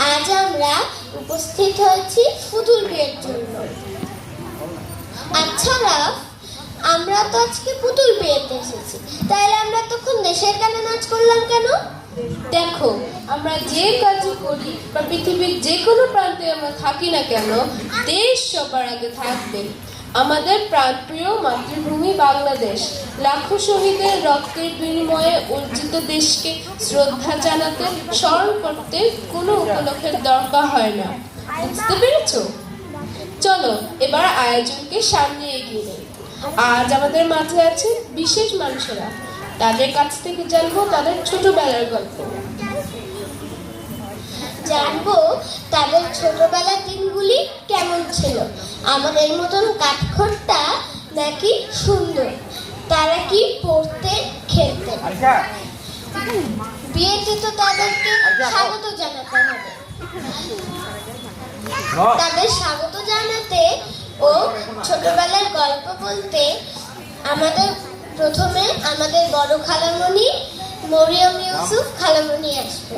আজ আমরা উপস্থিত হয়েছি পুতুল বিয়ের জন্য। আচ্ছা রাফ, আমরা তো আজকে পুতুল বিয়েতে এসেছি, তাহলে আমরা তখন দেশের গানে নাচ করলাম কেন? দেখো, আমরা যে কাজই করি বা পৃথিবীর যে কোনো প্রান্তে আমরা থাকি না কেন, দেশ সবার আগে থাকবে। আমাদের প্রাণপ্রিয় মাতৃভূমি বাংলাদেশ, লাখো শহীদের রক্তের বিনিময়ে অর্জিত দেশকে শ্রদ্ধা জানাতে, স্মরণ করতে কোনো উপলক্ষের দরকার হয় না। বুঝতে পেরেছো? চলো এবার আয়োজনকে সামনে এগিয়ে নেই। আজ আমাদের মাঝে আছে বিশেষ মানুষেরা, তাদের কাছ থেকে জানবো তাদের ছোটবেলার গল্প। জানবো তাদের ছোটবেলার দিনগুলি কেমন ছিল, আমাদের মতন কাঠখোট্টা নাকি সুন্দর, তারা কি পড়তে খেলতে। বিয়েতে তো তাদেরকে স্বাগত জানাতে হবে। তাদের স্বাগত জানাতে ও ছোটবেলার গল্প বলতে প্রথমে আমাদের বড় খালামণি মরিয়ম ইউসুফ খালামণি আসবে।